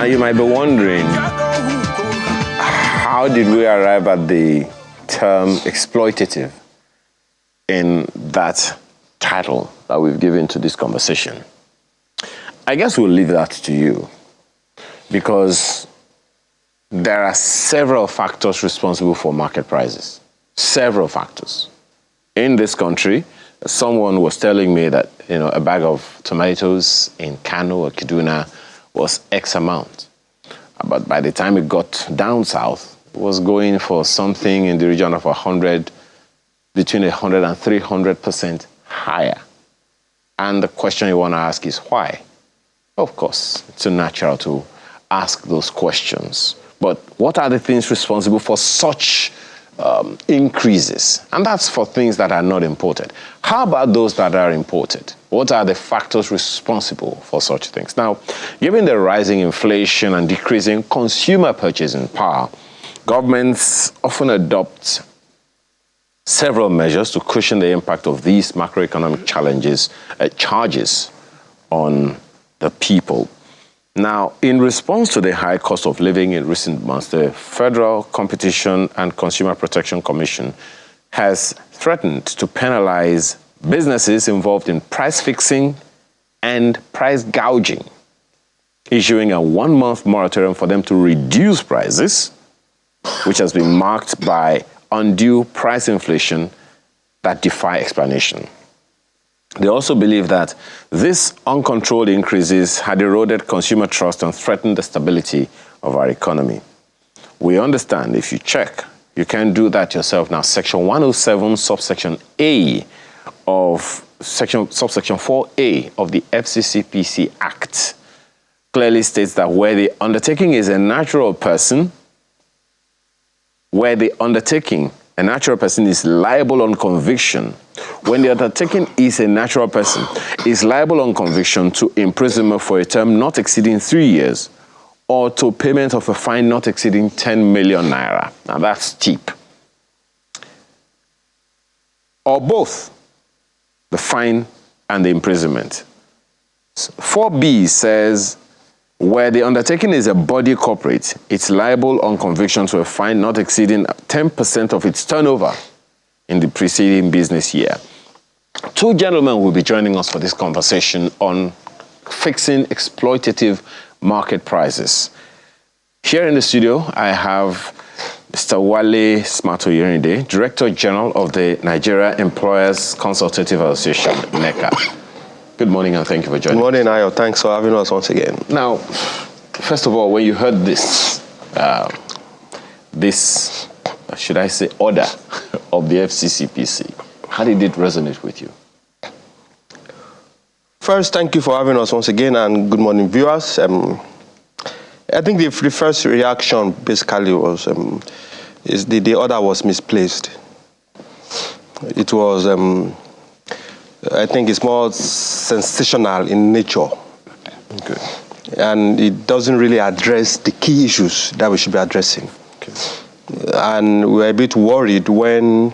Now you might be wondering, how did we arrive at the term exploitative in that title that we've given to this conversation? I guess we'll leave that to you, because there are several factors responsible for market prices. Several factors. In this country, someone was telling me that, a bag of tomatoes in Kano or Kaduna was X amount. But by the time it got down south, it was going for something in the region of between 100 and 300% higher. And the question you want to ask is why? Of course, it's natural to ask those questions. But what are the things responsible for such increases? And that's for things that are not imported. How about those that are imported? What are the factors responsible for such things? Now, given the rising inflation and decreasing consumer purchasing power, governments often adopt several measures to cushion the impact of these macroeconomic charges on the people. Now, in response to the high cost of living in recent months, the Federal Competition and Consumer Protection Commission has threatened to penalize businesses involved in price fixing and price gouging, issuing a 1-month moratorium for them to reduce prices, which has been marked by undue price inflation that defy explanation. They also believe that these uncontrolled increases had eroded consumer trust and threatened the stability of our economy. We understand, if you check, you can do that yourself now. Section 107, subsection A of subsection 4A of the FCCPC Act clearly states that where the undertaking is a natural person, a natural person is liable on conviction. When the undertaking is a natural person, is liable on conviction to imprisonment for a term not exceeding 3 years or to payment of a fine not exceeding 10 million naira. Now that's steep. Or both, the fine and the imprisonment. 4B says, where the undertaking is a body corporate, it's liable on conviction to a fine not exceeding 10% of its turnover in the preceding business year. Two gentlemen will be joining us for this conversation on fixing exploitative market prices. Here in the studio, I have Mr. Wale Smatoyerinde, Director General of the Nigeria Employers Consultative Association, NECA. Good morning and thank you for joining us. Good morning, Ayo. Thanks for having us once again. Now, first of all, when you heard this, should I say, order of the FCCPC, how did it resonate with you? First, thank you for having us once again, and good morning, viewers. I think the first reaction basically was the order was misplaced. It was, I think it's more sensational in nature. Okay. And it doesn't really address the key issues that we should be addressing. Okay. And we're a bit worried when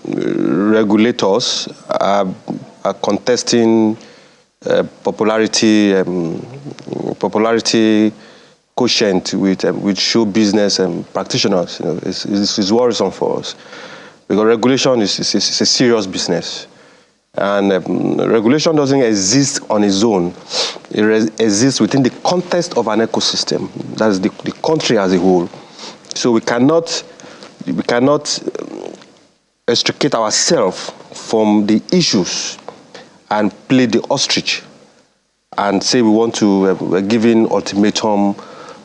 regulators are contesting popularity quotient with show business practitioners. It's worrisome for us, because regulation is a serious business, and regulation doesn't exist on its own. It exists within the context of an ecosystem. That is the country as a whole. So we cannot extricate ourselves from the issues and play the ostrich and say we want to we're giving ultimatum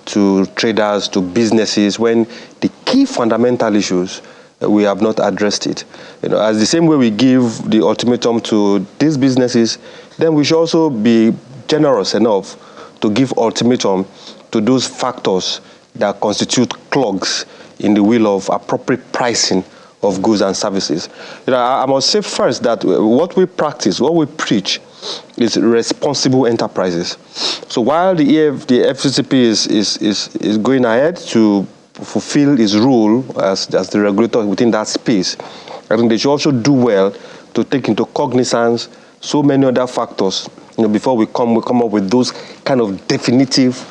to traders, to businesses, when the key fundamental issues we have not addressed it. As the same way we give the ultimatum to these businesses, then we should also be generous enough to give ultimatum to those factors that constitute clogs in the wheel of appropriate pricing of goods and services. I must say first that what we practice, what we preach, is responsible enterprises. So while the FCCP is going ahead to fulfill its role as the regulator within that space, I think they should also do well to take into cognizance so many other factors before we come up with those kind of definitive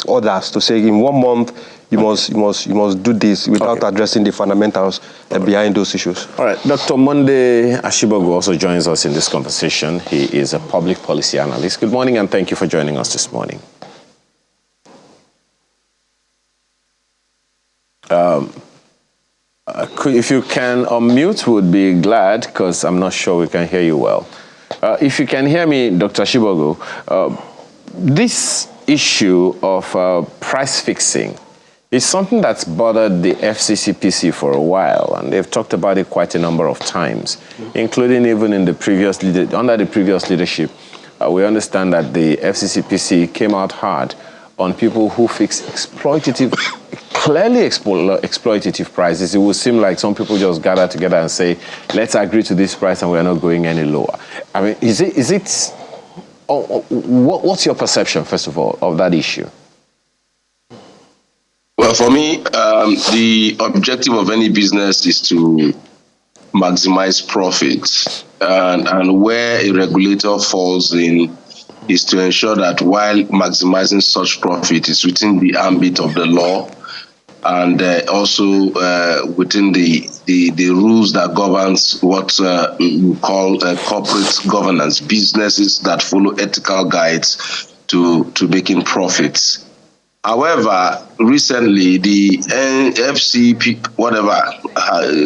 orders to say in 1 month you must do this without addressing the fundamentals behind those issues. All right, Dr. Monday Ashibogu also joins us in this conversation. He is a public policy analyst. Good morning, and thank you for joining us this morning. If you can unmute, would be glad, because I'm not sure we can hear you well. If you can hear me, Dr. Ashibogu, this issue of price fixing is something that's bothered the FCCPC for a while, and they've talked about it quite a number of times, including even in the previous under the previous leadership. We understand that the FCCPC came out hard on people who fix clearly exploitative prices. It would seem like some people just gather together and say, let's agree to this price and we're not going any lower. I mean, what's your perception, first of all, of that issue? Well, for me, the objective of any business is to maximize profits. And where a regulator falls in is to ensure that while maximizing such profit is within the ambit of the law, and also within the rules that governs what we call corporate governance, businesses that follow ethical guides to making profits. However, recently the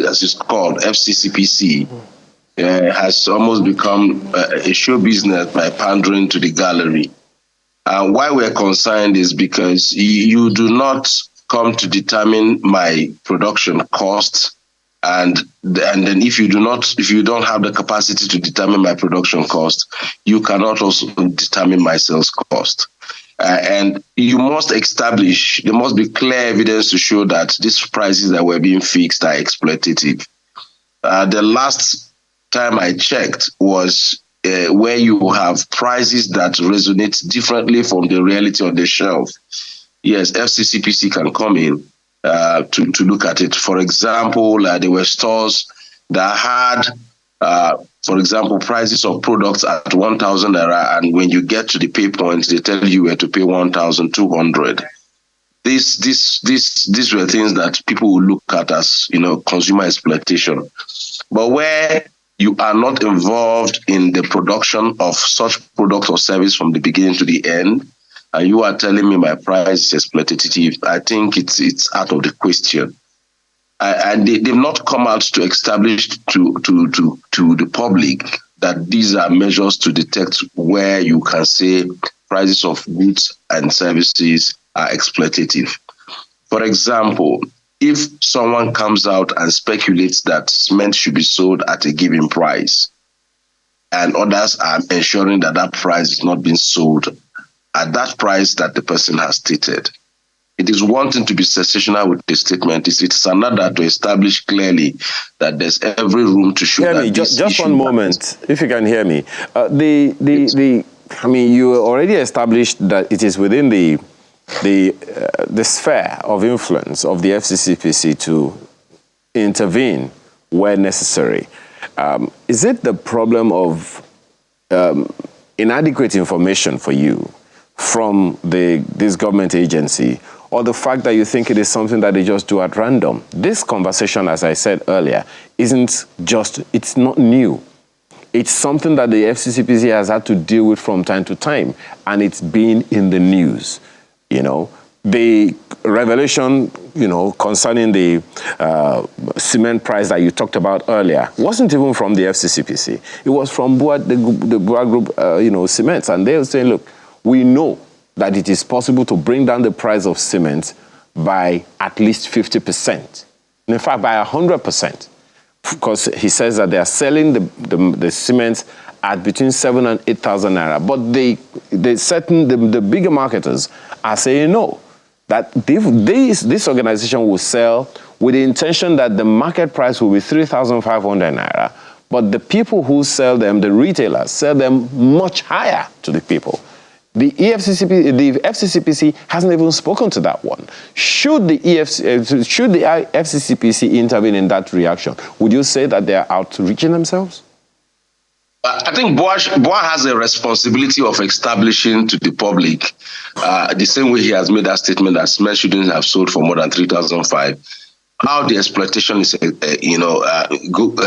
as it's called, FCCPC, has almost become a show business by pandering to the gallery. Why we're concerned is because you do not come to determine my production cost, and then if you don't have the capacity to determine my production cost, you cannot also determine my sales cost. And you must establish, there must be clear evidence to show that these prices that were being fixed are exploitative. The last time I checked was where you have prices that resonate differently from the reality on the shelf. Yes, FCCPC can come in to look at it. For example, there were stores that had, for example, prices of products at 1,000 naira, and when you get to the pay point, they tell you where to pay 1,200. These were things that people would look at as, consumer exploitation. But where you are not involved in the production of such product or service from the beginning to the end, and you are telling me my price is exploitative, I think it's out of the question. And they've not come out to establish to the public that these are measures to detect where you can say prices of goods and services are exploitative. For example, if someone comes out and speculates that cement should be sold at a given price, and others are ensuring that that price is not being sold at that price that the person has stated, it is one thing to be sensational with the statement. It's another to establish clearly that there's every room to show that just one moment, if you can hear me. You already established that it is within the sphere of influence of the FCCPC to intervene where necessary. Is it the problem of inadequate information for you from this government agency, or the fact that you think it is something that they just do at random? This conversation, as I said earlier, it's not new. It's something that the FCCPC has had to deal with from time to time, and it's been in the news. The revelation, concerning the cement price that you talked about earlier wasn't even from the FCCPC. It was from the Bua Group, cements, and they were saying, look, we know that it is possible to bring down the price of cement by at least 50%. In fact, by 100%. Because he says that they are selling the cement at between 7,000 and 8,000 naira. But the bigger marketers are saying no, that this organization will sell with the intention that the market price will be 3,500 naira. But the people who sell them, the retailers, sell them much higher to the people. The FCCPC hasn't even spoken to that one. Should the FCCPC intervene in that reaction, would you say that they are outreaching themselves? I think BOA has a responsibility of establishing to the public, the same way he has made that statement that cement shouldn't have sold for more than 3,005, how the exploitation is,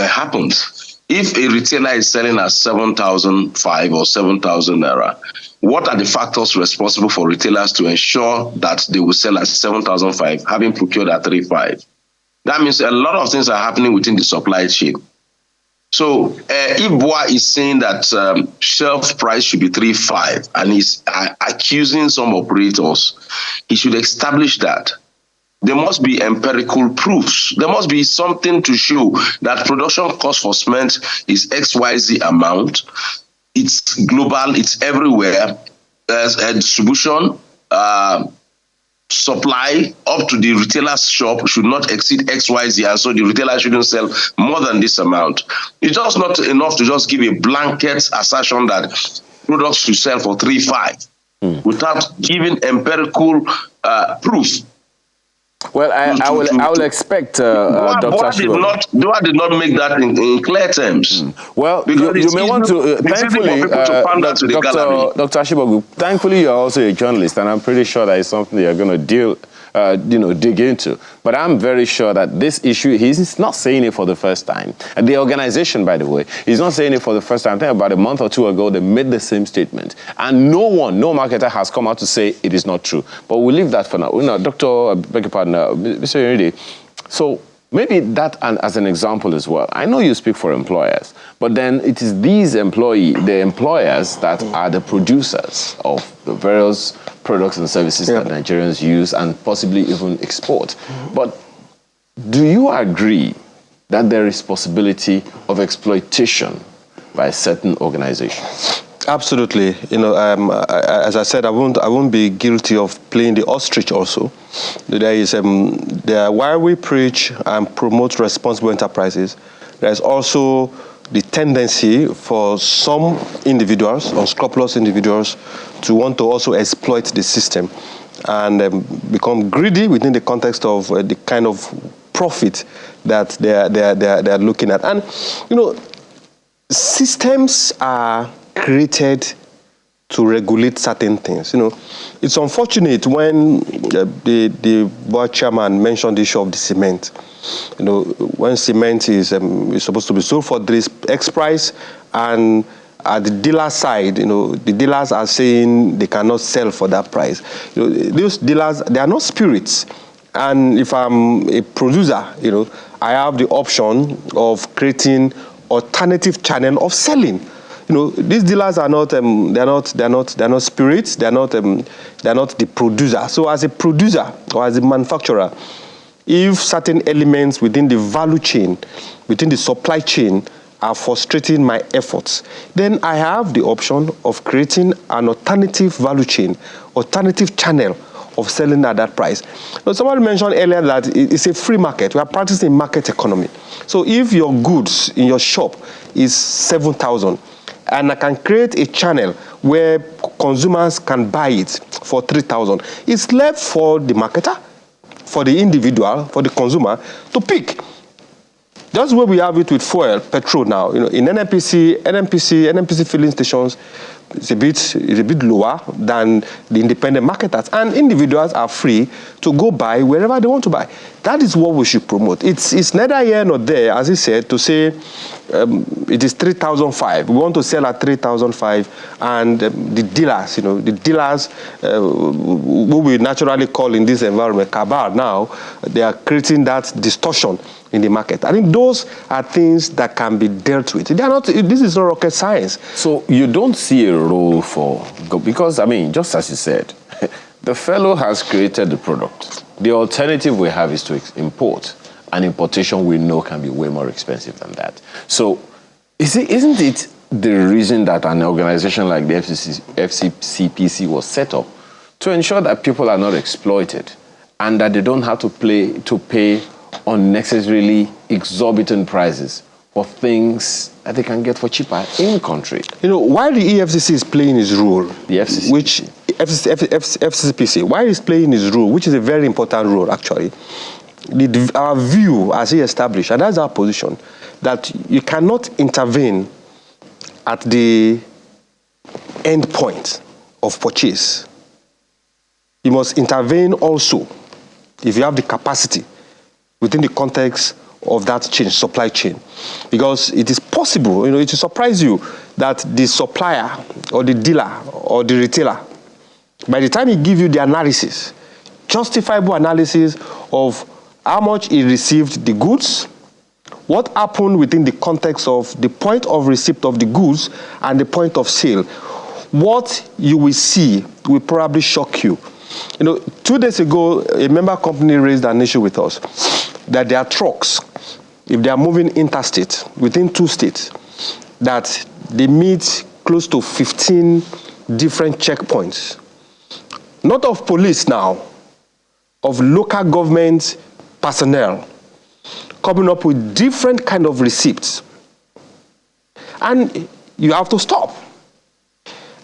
happens. If a retailer is selling at 7,005 or 7,000 naira, what are the factors responsible for retailers to ensure that they will sell at 7,005, having procured at 3,500? That means a lot of things are happening within the supply chain. So if BOA is saying that shelf price should be 3,500 and is accusing some operators, he should establish that. There must be empirical proofs. There must be something to show that production cost for cement is XYZ amount. It's global, it's everywhere. There's a distribution, supply up to the retailer's shop should not exceed XYZ, and so the retailer shouldn't sell more than this amount. It's just not enough to just give a blanket assertion that products should sell for 3,500 without giving empirical proof. Well, I will expect Dr. BOA did not make that in clear terms. Well, you may want to, thankfully, Dr. Ashibogu, thankfully you're also a journalist, and I'm pretty sure that is something you're going to dig into. But I'm very sure that this issue, he's not saying it for the first time. And the organization, by the way, he's not saying it for the first time. I think about a month or two ago, they made the same statement. And no marketer has come out to say it is not true. But we'll leave that for now. Dr. beg your pardon, Mr. Yoride, so maybe that as an example as well. I know you speak for employers, but then it is the employers that are the producers of the various products and services that Nigerians use and possibly even export. But do you agree that there is possibility of exploitation by certain organizations? Absolutely. As I said, I won't be guilty of playing the ostrich also. While we preach and promote responsible enterprises, there's also the tendency for some individuals, unscrupulous individuals, to want to also exploit the system and become greedy within the context of the kind of profit that they're looking at. And systems are created to regulate certain things. It's unfortunate when the board chairman mentioned the issue of the cement. When cement is supposed to be sold for this X price, and at the dealer side, the dealers are saying they cannot sell for that price. Those dealers, they are not spirits. And if I'm a producer, I have the option of creating alternative channel of selling. These dealers are not they're not spirits, they're not the producer. So as a producer or as a manufacturer, if certain elements within the value chain, within the supply chain are frustrating my efforts, then I have the option of creating an alternative value chain, alternative channel of selling at that price. Somebody mentioned earlier that it's a free market. We are practicing market economy. So if your goods in your shop is 7,000, and I can create a channel where consumers can buy it for 3,000, it's left for the marketer, for the individual, for the consumer to pick. That's where we have it with fuel, petrol now. In NNPC filling stations, it's a bit lower than the independent marketers, and individuals are free to go buy wherever they want to buy. That is what we should promote. It's neither here nor there, as he said, to say it is 3,500. We want to sell at 3,500, and the dealers, who we naturally call in this environment cabal now, they are creating that distortion in the market. I think those are things that can be dealt with. They are not. This is not rocket science. So you don't see a role for, because just as you said, the fellow has created the product. The alternative we have is to import, and importation we know can be way more expensive than that. So isn't it the reason that an organization like the FCCPC was set up to ensure that people are not exploited and that they don't have to pay unnecessarily exorbitant prices for things that they can get for cheaper in country? While the EFCC is playing its role, the FCCPC. FCCPC, while it's playing its role, which is a very important role actually, our view as he established, and that's our position, that you cannot intervene at the end point of purchase. You must intervene also, if you have the capacity, within the context of that supply chain. Because it is possible, it will surprise you, that the supplier or the dealer or the retailer, by the time he gives you the analysis, justifiable analysis of how much he received the goods, what happened within the context of the point of receipt of the goods and the point of sale, what you will see will probably shock you. 2 days ago, a member company raised an issue with us that their trucks, if they are moving interstate within 2 states, that they meet close to 15 different checkpoints. Not of police now, of local government personnel, coming up with different kind of receipts. And you have to stop.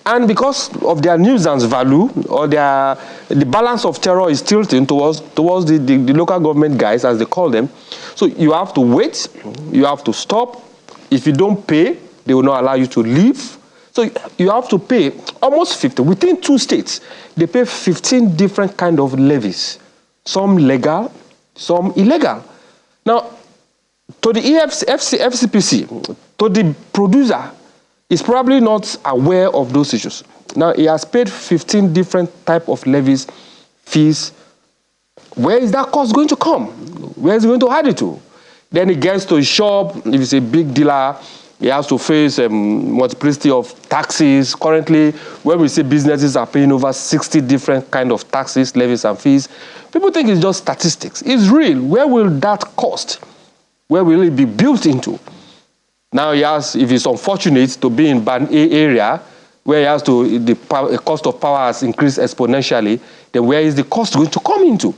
And because of their nuisance value, or the balance of terror is tilting towards the local government guys, as they call them. So you have to wait, you have to stop. If you don't pay, they will not allow you to leave. So you have to pay almost 50. Within 2 states, they pay 15 different kind of levies. Some legal, some illegal. Now, to the FCPC, to the producer, is probably not aware of those issues. Now, he has paid 15 different type of levies, fees. Where is that cost going to come? Where is he going to add it to? Then he gets to his shop. If he's a big dealer, he has to face a multiplicity of taxes. Currently, when we say businesses are paying over 60 different kind of taxes, levies, and fees, people think it's just statistics. It's real. Where will that cost? Where will it be built into? Now he has, if he's unfortunate to be in Band A area, where he has to, the cost of power has increased exponentially, then where is the cost going to come into?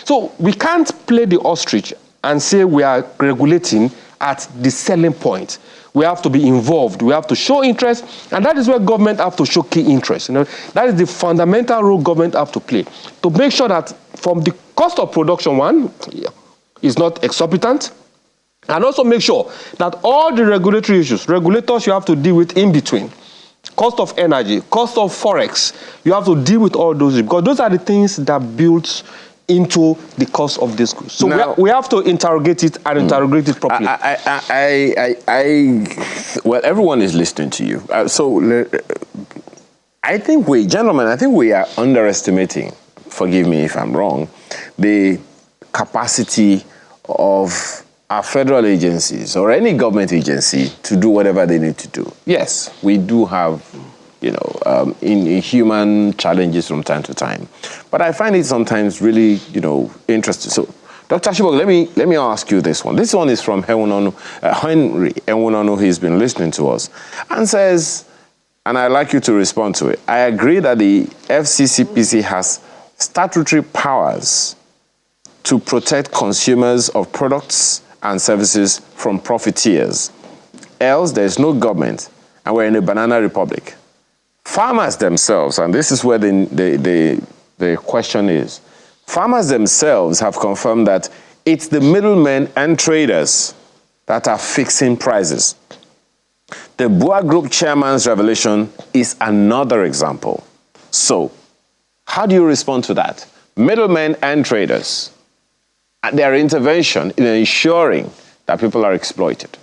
So we can't play the ostrich and say we are regulating at the selling point. We have to be involved. We have to show interest, and that is where government have to show key interest. That is the fundamental role government have to play, to make sure that from the cost of production one is not exorbitant, and also make sure that all the regulatory issues, regulators you have to deal with in between, cost of energy, cost of forex, you have to deal with all those, because those are the things that build into the cost of this goods. So now, we have to interrogate it and interrogate it properly. Well, everyone is listening to you. I think gentlemen, I think we are underestimating, forgive me if I'm wrong, the capacity of our federal agencies or any government agency to do whatever they need to do. Yes, we do have, in human challenges from time to time. But I find it sometimes really, interesting. So, Dr. Shibok, let me ask you this one. This one is from Henry Enwunonu. He's been listening to us and says, and I'd like you to respond to it. I agree that the FCCPC has statutory powers to protect consumers of products and services from profiteers. Else, there is no government, and we're in a banana republic. Farmers themselves, and this is where the question is, farmers themselves have confirmed that it's the middlemen and traders that are fixing prices. The Bua Group chairman's revelation is another example. So, how do you respond to that? Middlemen and traders, their intervention in ensuring that people are exploited.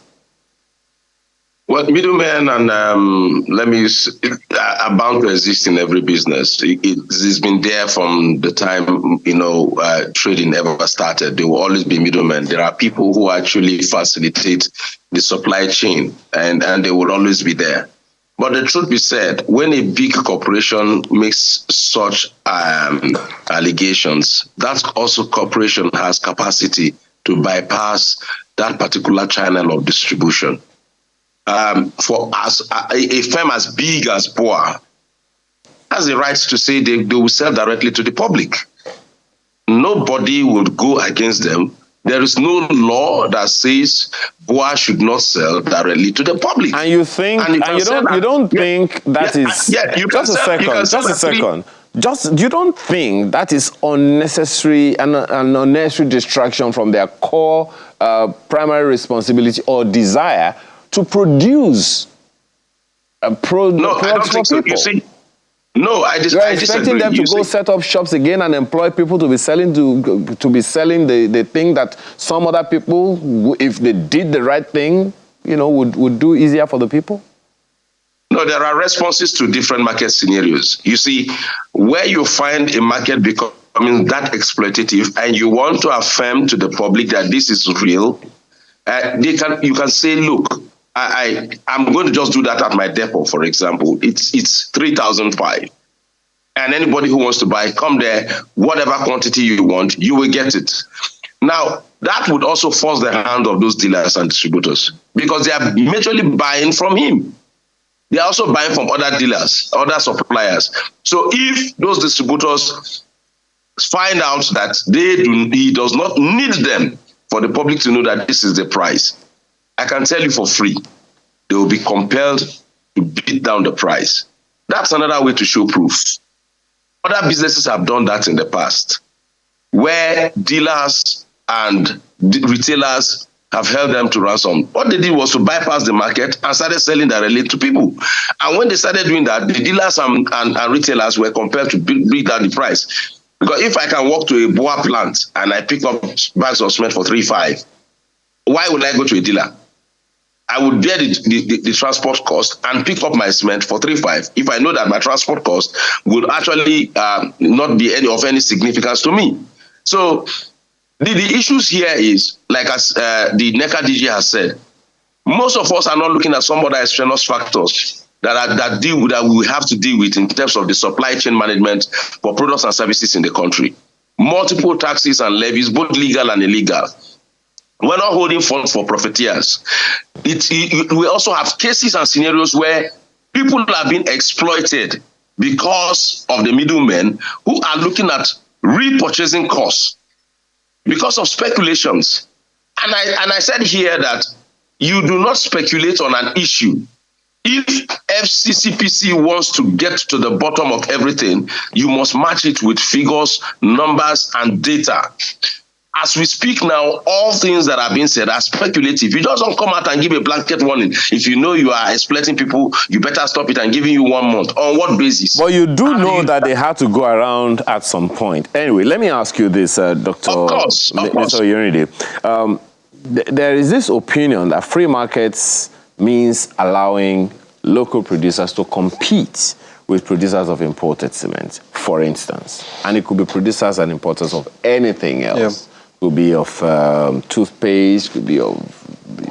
Well, middlemen and are bound to exist in every business. It's been there from the time trading ever started. There will always be middlemen. There are people who actually facilitate the supply chain, and they will always be there. But the truth be said, when a big corporation makes such allegations, that also corporation has capacity to bypass that particular channel of distribution. For us, a firm as big as BOA has the right to say they will sell directly to the public. Nobody would go against them. There is no law that says BOA should not sell directly to the public. And you think, you don't think that is you don't think that is unnecessary and an unnecessary distraction from their core primary responsibility or desire to produce products for so. people. You see, no, I You're expecting them to go set up shops again and employ people to be selling the thing that some other people, if they did the right thing, would do easier for the people? No, there are responses to different market scenarios. You see, where you find a market becoming that exploitative and you want to affirm to the public that this is real, you can say, look, I'm going to just do that at my depot, for example. It's 3,005. And anybody who wants to buy, come there, whatever quantity you want, you will get it. Now, that would also force the hand of those dealers and distributors because they are majorly buying from him. They are also buying from other dealers, other suppliers. So if those distributors find out that he does not need them for the public to know that this is the price, I can tell you for free, they will be compelled to beat down the price. That's another way to show proof. Other businesses have done that in the past, where dealers and retailers have held them to ransom. What they did was to bypass the market and started selling directly to people. And when they started doing that, the dealers and retailers were compelled to bring down the price. Because if I can walk to a Boa plant and I pick up bags of cement for 3.5, why would I go to a dealer? I would bear the transport cost and pick up my cement for 3.5 if I know that my transport cost would actually not be of any significance to me. So the issues here is, like as the NECA DG has said, most of us are not looking at some other extraneous factors that we have to deal with in terms of the supply chain management for products and services in the country. Multiple taxes and levies, both legal and illegal. We're not holding funds for profiteers. We also have cases and scenarios where people are being exploited because of the middlemen who are looking at repurchasing costs because of speculations. And I said here that you do not speculate on an issue. If FCCPC wants to get to the bottom of everything, you must match it with figures, numbers, and data. As we speak now, all things that are being said are speculative. You just don't come out and give a blanket warning. If you know you are exploiting people, you better stop it and giving you 1 month. On what basis? But you do know that they had to go around at some point. Anyway, let me ask you this, Dr. Of course. Unity. There is this opinion that free markets means allowing local producers to compete with producers of imported cement, for instance. And it could be producers and importers of anything else. Yeah. Could be of toothpaste, could be of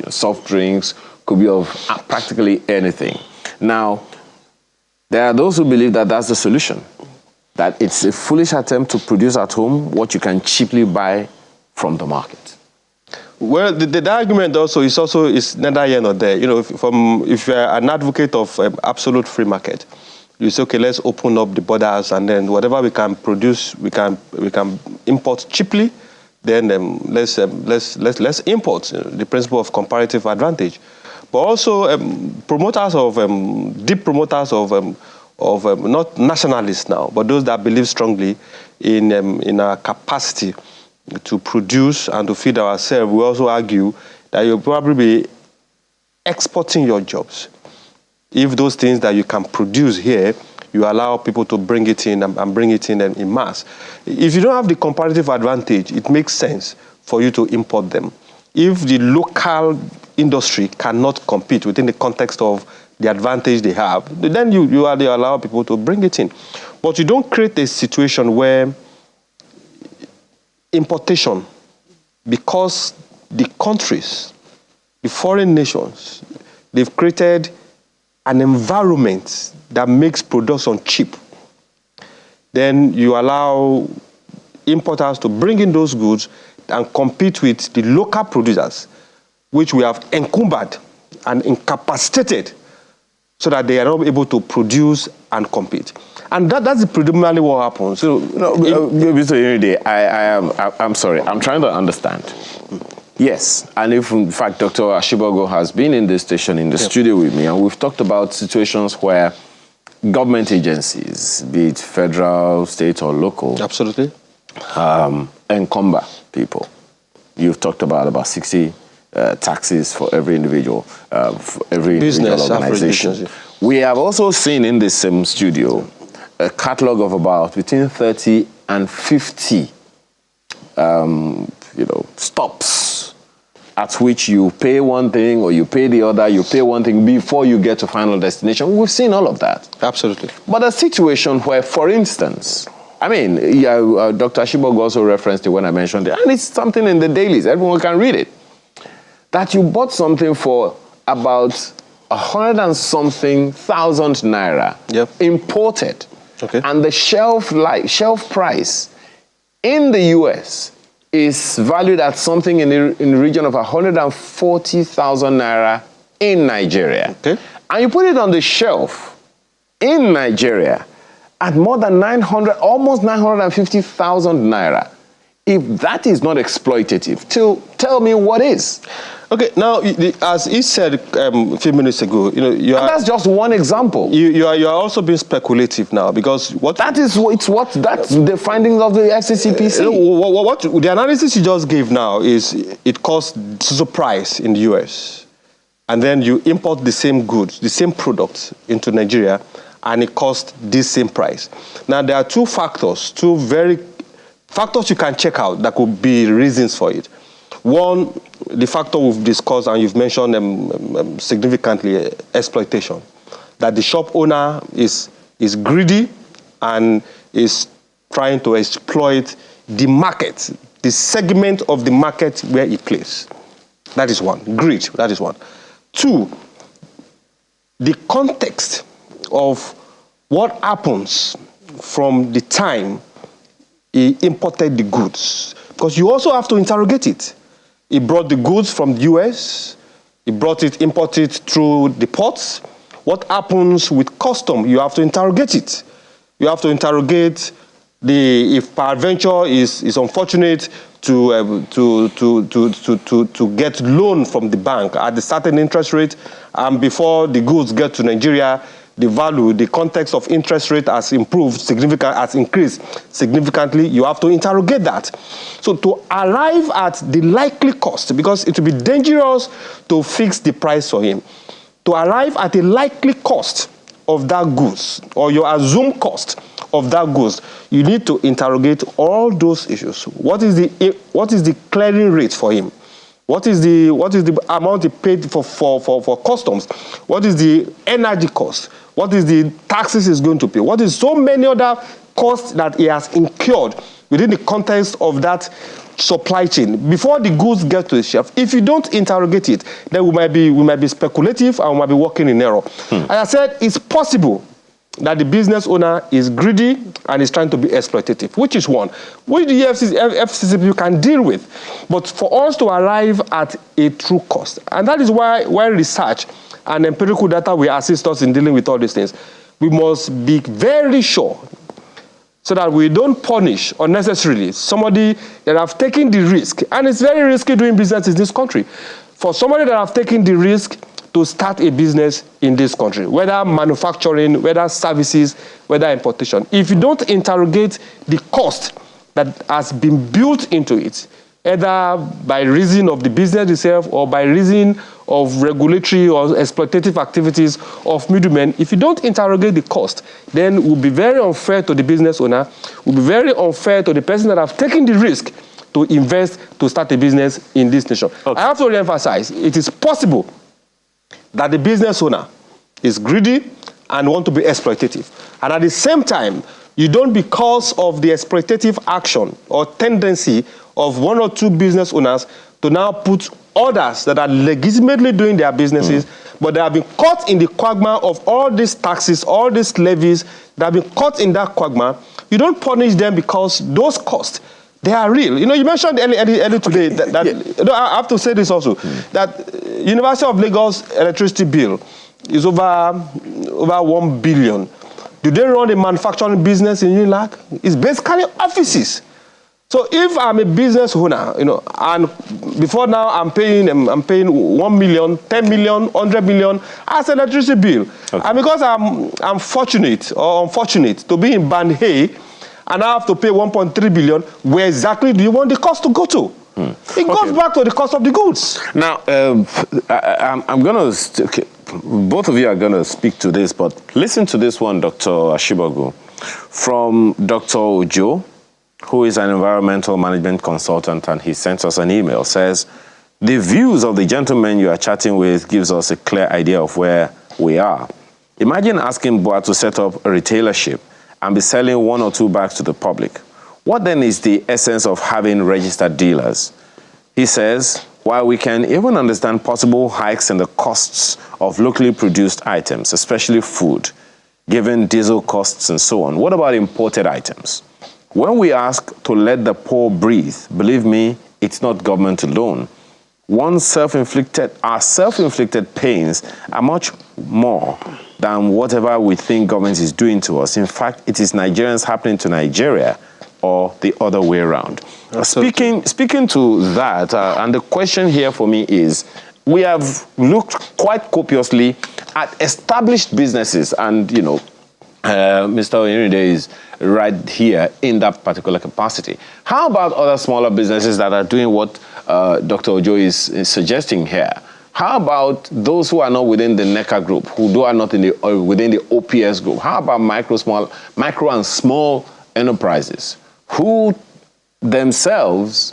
soft drinks, could be of practically anything. Now, there are those who believe that that's the solution, that it's a foolish attempt to produce at home what you can cheaply buy from the market. Well, the argument is neither here nor there. If you're an advocate of absolute free market, you say, okay, let's open up the borders, and then whatever we can produce, we can import cheaply. Then let's import the principle of comparative advantage. But also deep promoters of not nationalists now, but those that believe strongly in our capacity to produce and to feed ourselves, we also argue that you'll probably be exporting your jobs. If those things that you can produce here, you allow people to bring it in and bring it in mass. If you don't have the comparative advantage, it makes sense for you to import them. If the local industry cannot compete within the context of the advantage they have, then you allow people to bring it in. But you don't create a situation where importation, because the countries, the foreign nations, they've created an environment that makes production cheap. Then you allow importers to bring in those goods and compete with the local producers, which we have encumbered and incapacitated so that they are not able to produce and compete. And that's predominantly what happens. So, Mr. Unity, I'm sorry, I'm trying to understand. Yes, and if in fact Dr. Ashibogo has been in this station in the studio with me, and we've talked about situations where government agencies, be it federal, state, or local, absolutely, encumber people. You've talked about 60 taxes for every individual, for every business individual organization. We have also seen in this same studio a catalog of about between 30 and 50 stops at which you pay one thing or you pay the other, you pay one thing before you get to final destination. We've seen all of that. Absolutely. But a situation where, for instance, I mean, Dr. Ashibog also referenced it when I mentioned it, and it's something in the dailies, everyone can read it, that you bought something for about 100 and something thousand naira, imported, and the shelf price in the US is valued at something in the region of 140,000 naira in Nigeria. And you put it on the shelf in Nigeria at more than 900, almost 950,000 naira. If that is not exploitative, tell me what is. Okay, now, as he said a few minutes ago, that's just one example. You are also being speculative now, because that's the findings of the FCCPC. What the analysis you just gave now is it costs the price in the US, and then you import the same goods, the same products into Nigeria, and it costs this same price. Now, there are two factors you can check out that could be reasons for it. One, the factor we've discussed and you've mentioned significantly, exploitation. That the shop owner is greedy and is trying to exploit the market, the segment of the market where he plays. That is one. Greed, that is one. Two, the context of what happens from the time he imported the goods. Because you also have to interrogate it. He brought the goods from the US, he imported through the ports. What happens with custom? You have to interrogate it. You have to interrogate if peradventure is unfortunate to get loan from the bank at a certain interest rate, and before the goods get to Nigeria, the context of interest rate has increased significantly. You have to interrogate that. So to arrive at the likely cost, because it will be dangerous to fix the price for him, to arrive at a likely cost of that goods, or your assumed cost of that goods, you need to interrogate all those issues. What is the clearing rate for him? What is the amount he paid for customs? What is the energy cost? What is the taxes he's going to pay? What is so many other costs that he has incurred within the context of that supply chain before the goods get to the shelf? If you don't interrogate it, then we might be speculative and we might be working in error. As I said, it's possible that the business owner is greedy and is trying to be exploitative, which is one, which the FCCPC can deal with. But for us to arrive at a true cost, and that is why research and empirical data will assist us in dealing with all these things, we must be very sure so that we don't punish unnecessarily somebody that have taken the risk. And it's very risky doing business in this country. For somebody that have taken the risk to start a business in this country, whether manufacturing, whether services, whether importation. If you don't interrogate the cost that has been built into it, either by reason of the business itself or by reason of regulatory or exploitative activities of middlemen, if you don't interrogate the cost, then it will be very unfair to the business owner, it will be very unfair to the person that have taken the risk to invest to start a business in this nation. I have to re-emphasize, it is possible that the business owner is greedy and want to be exploitative. And at the same time, you don't, because of the exploitative action or tendency of one or two business owners to now put others that are legitimately doing their businesses, but they have been caught in the quagmire of all these taxes, all these levies, they have been caught in that quagmire. You don't punish them because those costs, they are real. You mentioned earlier today that I have to say this also, that University of Lagos electricity bill is over 1 billion. Do they run a manufacturing business in UNILAG? It's basically offices. So if I'm a business owner, and before now I'm paying 1 million, 10 million, 100 million as an electricity bill. And because I'm fortunate or unfortunate to be in Band A, and I have to pay 1.3 billion, where exactly do you want the cost to go to? It goes back to the cost of the goods. Now, I'm going to both of you are going to speak to this, but listen to this one, Dr. Ashibogu, from Dr. Ojo, who is an environmental management consultant, and he sent us an email, says, the views of the gentleman you are chatting with gives us a clear idea of where we are. Imagine asking Boa to set up a retailership and be selling 1 or 2 bags to the public. What then is the essence of having registered dealers? He says, while we can even understand possible hikes in the costs of locally produced items, especially food, given diesel costs and so on, what about imported items? When we ask to let the poor breathe, believe me, it's not government alone. Our self-inflicted pains are much more than whatever we think government is doing to us. In fact, it is Nigerians happening to Nigeria, or the other way around. Speaking to that, and the question here for me is, we have looked quite copiously at established businesses, and Mr. Oyinrinde is right here in that particular capacity. How about other smaller businesses that are doing what Dr. Ojo is suggesting here? How about those who are not within the NECA group, who are not within the OPS group? How about micro and small enterprises who themselves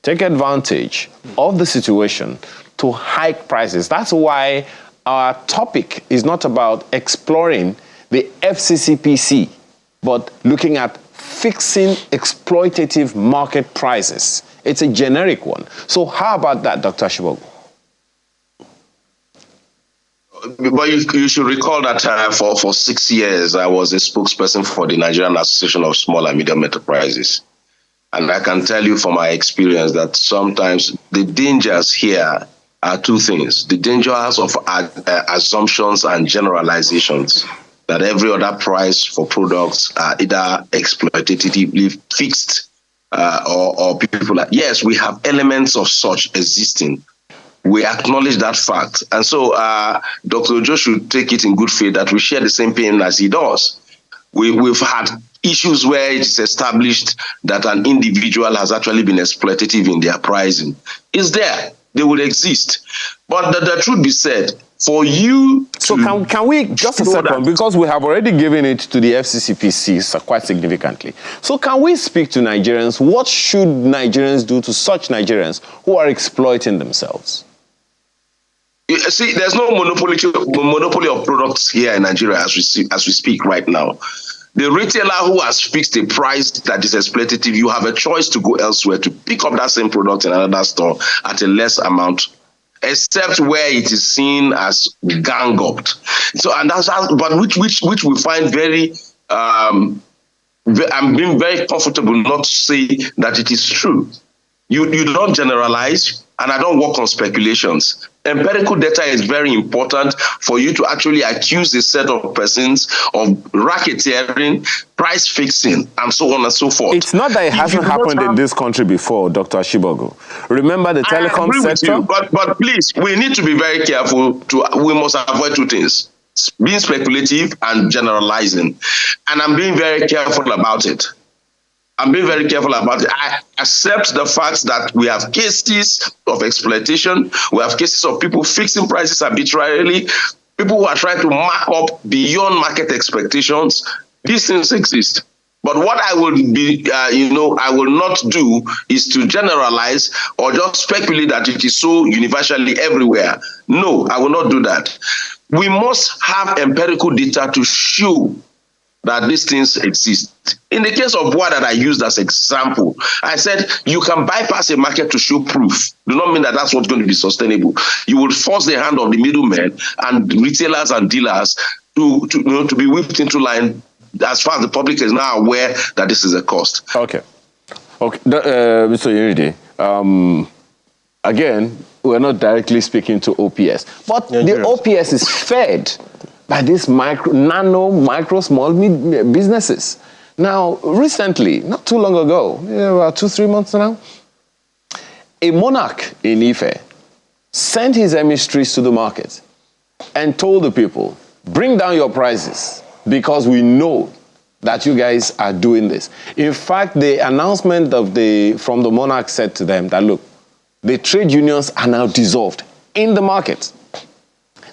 take advantage of the situation to hike prices? That's why our topic is not about exploring the FCCPC, but looking at fixing exploitative market prices. It's a generic one. So how about that, Dr. Ashibogu? But you should recall that for 6 years, I was a spokesperson for the Nigerian Association of Small and Medium Enterprises. And I can tell you from my experience that sometimes the dangers here are 2 things. The dangers of assumptions and generalizations, that every other price for products are either exploitatively fixed or people are. Yes, we have elements of such existing. We acknowledge that fact. And so Dr. Ojo should take it in good faith that we share the same pain as he does. We've had issues where it's established that an individual has actually been exploitative in their pricing. It's there. They will exist. But the truth be said, for you So can we, just a second, because we have already given it to the FCCPC quite significantly. So can we speak to Nigerians? What should Nigerians do to such Nigerians who are exploiting themselves? See, there's no monopoly of products here in Nigeria as we speak right now. The retailer who has fixed a price that is exploitative, you have a choice to go elsewhere to pick up that same product in another store at a less amount, except where it is seen as gang-upped. So, and that's but which we find very. I'm being very comfortable not to say that it is true. You don't generalize, and I don't work on speculations. Empirical data is very important for you to actually accuse a set of persons of racketeering, price fixing, and so on and so forth. It's not that it hasn't happened in this country before, Dr. Ashibogu. Remember the telecom sector? But please, we need to be very careful. We must avoid 2 things: being speculative and generalizing. And I'm being very careful about it. I accept the fact that we have cases of exploitation. We have cases of people fixing prices arbitrarily, people who are trying to mark up beyond market expectations. These things exist. But what I will I will not do is to generalize or just speculate that it is so universally everywhere. No, I will not do that. We must have empirical data to show that these things exist. In the case of what that I used as example, I said you can bypass a market to show proof. Do not mean that that's what's going to be sustainable. You will force the hand of the middlemen and retailers and dealers to be whipped into line as far as the public is now aware that this is a cost. Okay. Mr. Oyinrinde, again, we're not directly speaking to OPS, but the OPS is fed by these micro, small businesses. Now, recently, not too long ago, about 2-3 months now, a monarch in Ife sent his emissaries to the market and told the people, bring down your prices because we know that you guys are doing this. In fact, the announcement from the monarch said to them that, look, the trade unions are now dissolved in the market.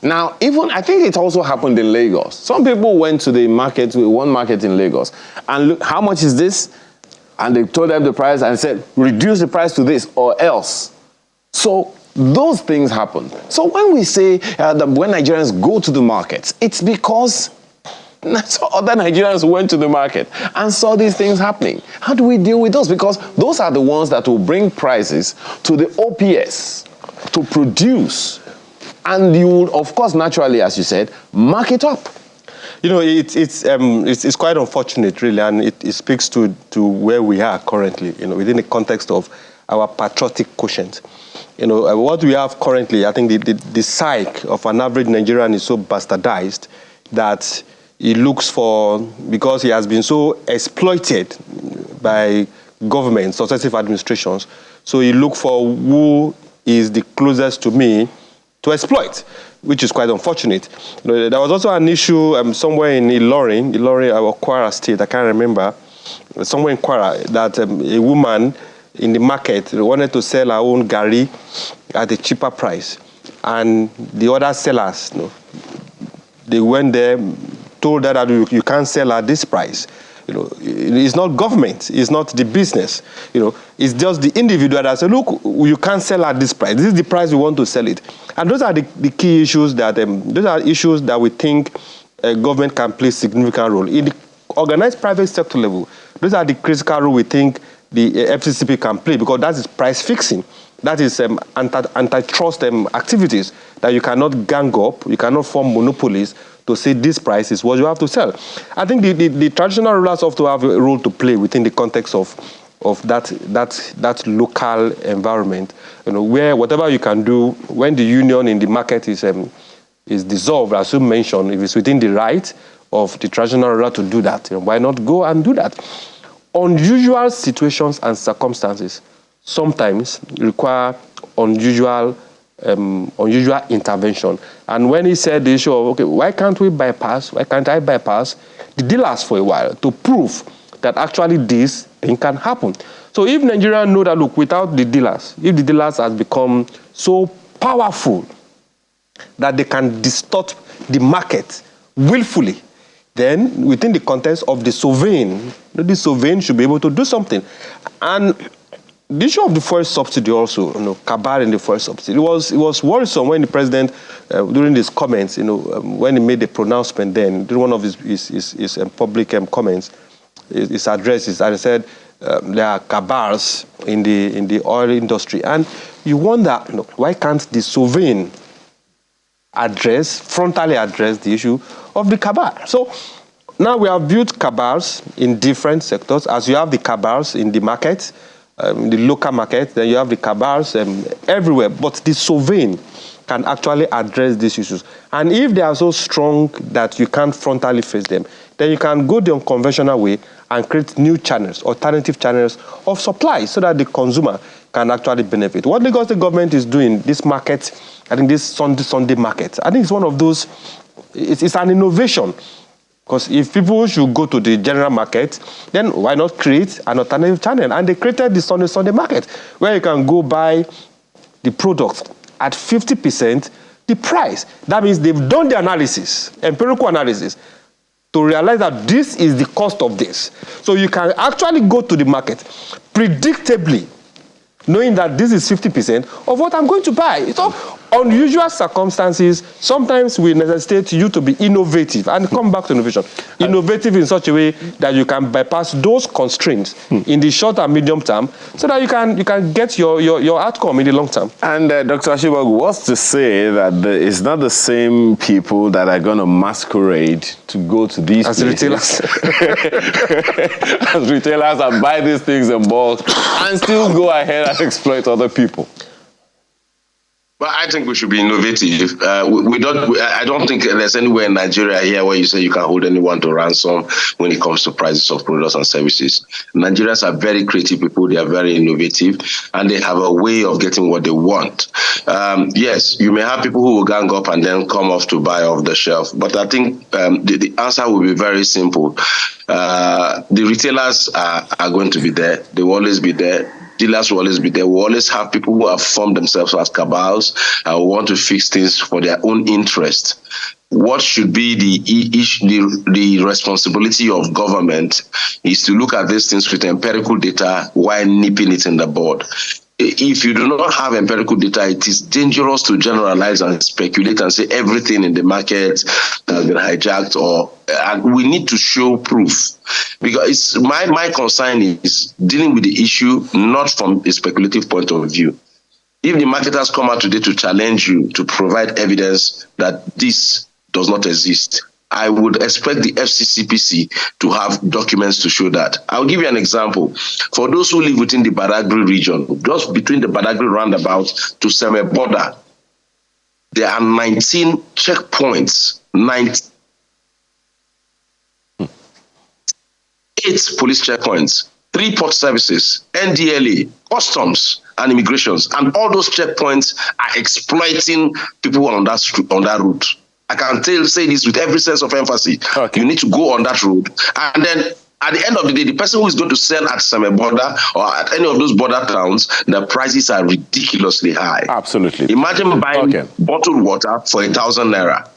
Now, even I think it also happened in Lagos. Some people went to the market, one market in Lagos, and look, how much is this? And they told them the price and said, reduce the price to this or else. So those things happen. So when we say that when Nigerians go to the markets, it's because other Nigerians went to the market and saw these things happening. How do we deal with those? Because those are the ones that will bring prices to the OPS to produce. And you will, of course, naturally, as you said, mark it up. You know, it's quite unfortunate, really, and it speaks to where we are currently, you know, within the context of our patriotic quotient. You know, what we have currently, I think the psyche of an average Nigerian is so bastardized that he looks for, because he has been so exploited by government, successive administrations, so he looks for who is the closest to me to exploit, which is quite unfortunate. You know, there was also an issue somewhere in Ilorin or Kwara State, I can't remember, somewhere in Kwara, that a woman in the market wanted to sell her own gari at a cheaper price. And the other sellers, you know, they went there, told her that you can't sell at this price. You know, it's not government, it's not the business. You know, it's just the individual that said, look, you can't sell at this price. This is the price we want to sell it. And those are the key issues that we think government can play a significant role. In the organized private sector level, those are the critical role we think the FCCP can play, because that is price fixing. That is antitrust activities that you cannot gang up, you cannot form monopolies to say this price is what you have to sell. I think the traditional rulers have to have a role to play within the context of that local environment. You know, where whatever you can do when the union in the market is dissolved, as you mentioned, if it's within the right of the traditional ruler to do that, you know, why not go and do that? Unusual situations and circumstances sometimes require unusual intervention. And when he said the issue of, okay, why can't I bypass the dealers for a while to prove that actually this thing can happen? So if Nigerians know that, look, without the dealers, if the dealers has become so powerful that they can distort the market willfully, then within the context of the sovereign should be able to do something. And the issue of the fuel subsidy also, you know, cabal in the fuel subsidy, it was worrisome when the president, during his comments, you know, when he made the pronouncement then, during one of his public comments, his addresses, and he said there are cabals in the oil industry. And you wonder, you know, why can't the sovereign frontally address the issue of the cabal? So now we have built cabals in different sectors, as you have the cabals in the market, the local market, then you have the cabals everywhere. But the sovereign can actually address these issues. And if they are so strong that you can't frontally face them, then you can go the unconventional way and create new channels, alternative channels of supply, so that the consumer can actually benefit. What Lagos State government is doing, this market, I think this Sunday market, I think it's one of those, it's an innovation. Because if people should go to the general market, then why not create an alternative channel? And they created the Sunday market, where you can go buy the product at 50% the price. That means they've done the analysis, empirical analysis, to realize that this is the cost of this. So you can actually go to the market predictably, knowing that this is 50% of what I'm going to buy. So unusual circumstances sometimes will necessitate you to be innovative, and come back to innovation. Innovative in such a way that you can bypass those constraints in the short and medium term, so that you can get your outcome in the long term. And Dr. Ashibagu, what's to say that it's not the same people that are going to masquerade to go to these as places, as retailers, and buy these things in bulk and still go ahead and exploit other people? Well, I think we should be innovative. I don't think there's anywhere in Nigeria here where you say you can hold anyone to ransom when it comes to prices of products and services. Nigerians are very creative people. They are very innovative, and they have a way of getting what they want. Yes, you may have people who will gang up and then come off to buy off the shelf, but I think the answer will be very simple. The retailers are going to be there. They will always be there. Dealers will always be there. We always have people who have formed themselves as cabals and want to fix things for their own interest. What should be the responsibility of government is to look at these things with empirical data while nipping it in the bud. If you do not have empirical data, it is dangerous to generalize and speculate and say everything in the market has been hijacked, and we need to show proof. Because my concern is dealing with the issue not from a speculative point of view. If the marketers come out today to challenge you to provide evidence that this does not exist, I would expect the FCCPC to have documents to show that. I'll give you an example. For those who live within the Badagry region, just between the Badagry roundabout to Seme border, there are 19 checkpoints, 8 police checkpoints, 3 port services, NDLA, customs, and immigrations. And all those checkpoints are exploiting people on that route. I can say this with every sense of emphasis. Okay. You need to go on that road. And then at the end of the day, the person who is going to sell at Seme border or at any of those border towns, the prices are ridiculously high. Absolutely. Imagine buying bottled water for 1,000 naira.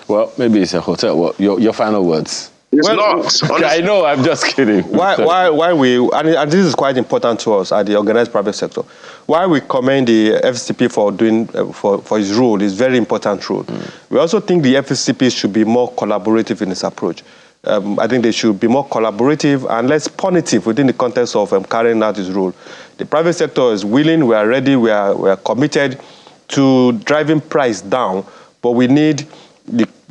Well, maybe it's a hotel. Well, your final words. It's not. I know, I'm just kidding. Why we, and this is quite important to us at the organized private sector, why we commend the FCCP for doing, for his role, his very important role. We also think the FCCP should be more collaborative in its approach. I think they should be more collaborative and less punitive within the context of carrying out his role. The private sector is willing, we are ready, we are committed to driving price down, but we need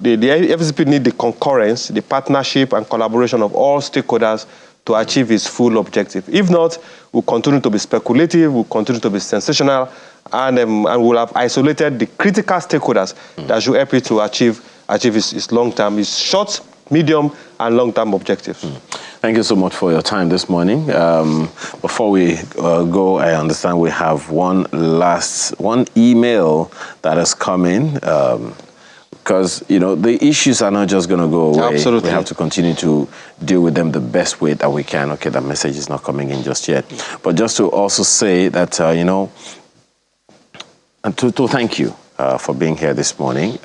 the FCCP need the concurrence, the partnership and collaboration of all stakeholders to achieve its full objective. If not, we'll continue to be speculative, we'll continue to be sensational, and we'll have isolated the critical stakeholders that should help it to achieve its long-term, its short, medium, and long-term objectives. Thank you so much for your time this morning. Before we go, I understand we have one email that has come in. Because, the issues are not just going to go away. Absolutely. We have to continue to deal with them the best way that we can. Okay, that message is not coming in just yet. But just to also say that, and to thank you for being here this morning.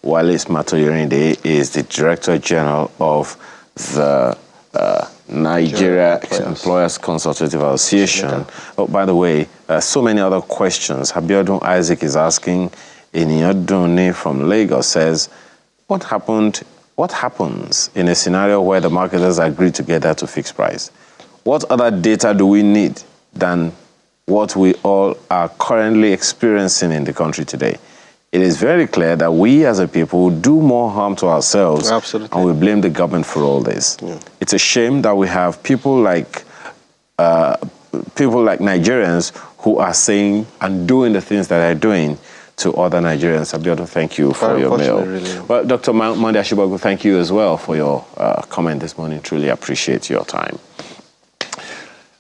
Wallace Matoyorinde is the Director General of the Nigeria Employers Consultative Association. Oh, by the way, so many other questions. Abiodun Isaac is asking, Iniyodune from Lagos says, what happens in a scenario where the marketers agree together to fix price? What other data do we need than what we all are currently experiencing in the country today? It is very clear that we as a people do more harm to ourselves. Absolutely. And we blame the government for all this. Yeah. It's a shame that we have people like Nigerians who are saying and doing the things that they're doing to other Nigerians. Abiodun, thank you for your mail. Really. Well, Dr. Monday Ashibagu, thank you as well for your comment this morning. Truly appreciate your time.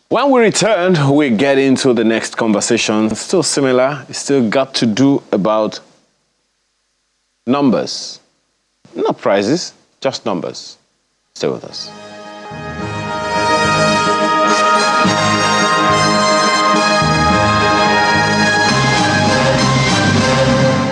When we return, we get into the next conversation. Still similar. It's still got to do about numbers. Not prices, just numbers. Stay with us.